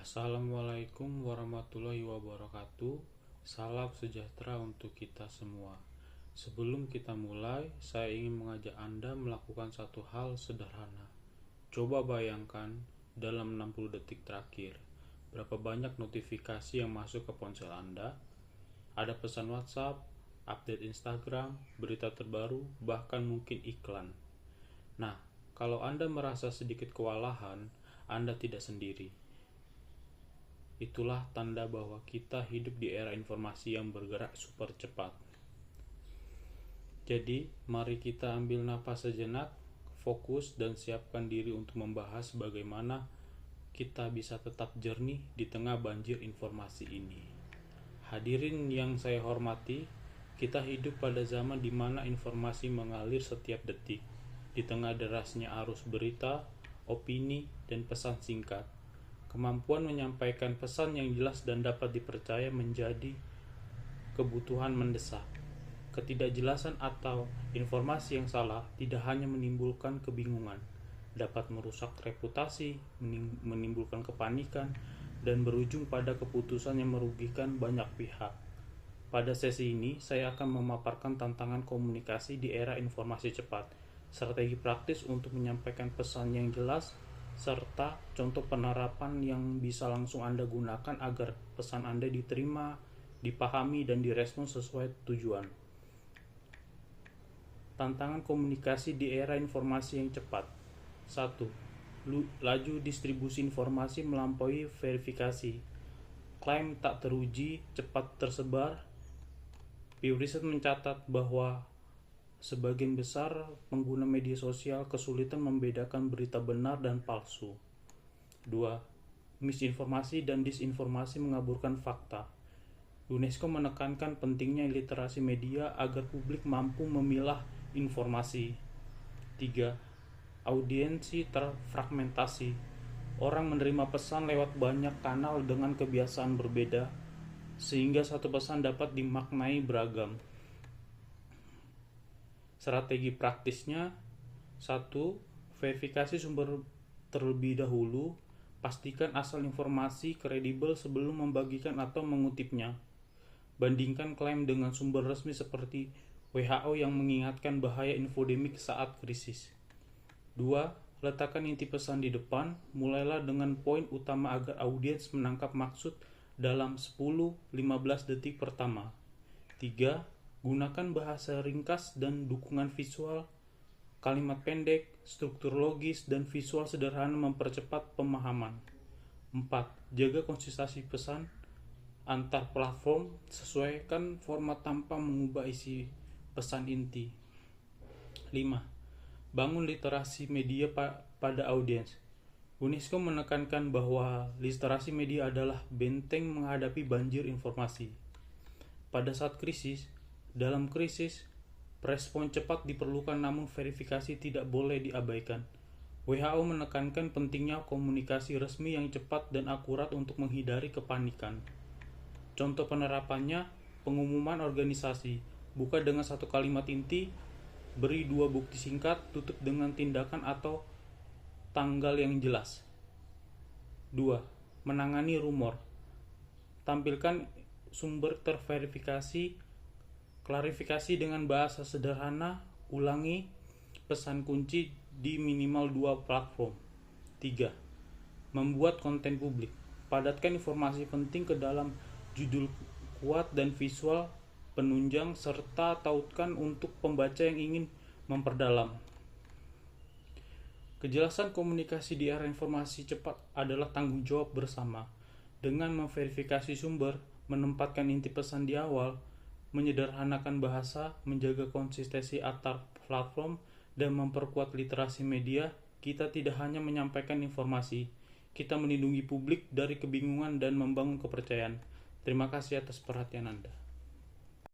Assalamualaikum warahmatullahi wabarakatuh. Salam sejahtera untuk kita semua. Sebelum kita mulai, saya ingin mengajak Anda melakukan satu hal sederhana. Coba bayangkan dalam 60 detik terakhir, berapa banyak notifikasi yang masuk ke ponsel Anda? Ada pesan WhatsApp, update Instagram, berita terbaru, bahkan mungkin iklan. Nah, kalau Anda merasa sedikit kewalahan, Anda tidak sendiri. Itulah tanda bahwa kita hidup di era informasi yang bergerak super cepat. Jadi, mari kita ambil napas sejenak, fokus dan siapkan diri untuk membahas bagaimana kita bisa tetap jernih di tengah banjir informasi ini. Hadirin yang saya hormati, kita hidup pada zaman di mana informasi mengalir setiap detik, di tengah derasnya arus berita, opini, dan pesan singkat. Kemampuan menyampaikan pesan yang jelas dan dapat dipercaya menjadi kebutuhan mendesak. Ketidakjelasan atau informasi yang salah tidak hanya menimbulkan kebingungan, dapat merusak reputasi, menimbulkan kepanikan, dan berujung pada keputusan yang merugikan banyak pihak. Pada sesi ini, saya akan memaparkan tantangan komunikasi di era informasi cepat, strategi praktis untuk menyampaikan pesan yang jelas, serta contoh penerapan yang bisa langsung Anda gunakan agar pesan Anda diterima, dipahami, dan direspon sesuai tujuan. Tantangan komunikasi di era informasi yang cepat. 1. Laju distribusi informasi melampaui verifikasi. Klaim tak teruji cepat tersebar. Pew Research mencatat bahwa sebagian besar pengguna media sosial kesulitan membedakan berita benar dan palsu. 2. Misinformasi dan disinformasi mengaburkan fakta. UNESCO menekankan pentingnya literasi media agar publik mampu memilah informasi. 3. Audiensi terfragmentasi. Orang menerima pesan lewat banyak kanal dengan kebiasaan berbeda, sehingga satu pesan dapat dimaknai beragam. Strategi praktisnya: 1. Verifikasi sumber terlebih dahulu. Pastikan asal informasi kredibel sebelum membagikan atau mengutipnya. Bandingkan klaim dengan sumber resmi seperti WHO yang mengingatkan bahaya infodemik saat krisis. 2. Letakkan inti pesan di depan. Mulailah dengan poin utama agar audiens menangkap maksud dalam 10-15 detik pertama. 3. Gunakan bahasa ringkas dan dukungan visual, kalimat pendek, struktur logis, dan visual sederhana mempercepat pemahaman. 4. Jaga konsistensi pesan antar platform, sesuaikan format tanpa mengubah isi pesan inti. 5. Bangun literasi media pada audiens. UNESCO menekankan bahwa literasi media adalah benteng menghadapi banjir informasi. Pada saat krisis, dalam krisis, respon cepat diperlukan namun verifikasi tidak boleh diabaikan. WHO menekankan pentingnya komunikasi resmi yang cepat dan akurat untuk menghindari kepanikan. Contoh penerapannya, pengumuman organisasi, buka dengan satu kalimat inti, beri 2 bukti singkat, tutup dengan tindakan atau tanggal yang jelas. 2. Menangani rumor. Tampilkan sumber terverifikasi, klarifikasi dengan bahasa sederhana, ulangi pesan kunci di minimal 2 platform. 3. Membuat konten publik. Padatkan informasi penting ke dalam judul kuat dan visual penunjang, serta tautkan untuk pembaca yang ingin memperdalam. Kejelasan komunikasi di era informasi cepat adalah tanggung jawab bersama. Dengan memverifikasi sumber, menempatkan inti pesan di awal, menyederhanakan bahasa, menjaga konsistensi antar platform, dan memperkuat literasi media, kita tidak hanya menyampaikan informasi, kita melindungi publik dari kebingungan dan membangun kepercayaan. Terima kasih atas perhatian Anda.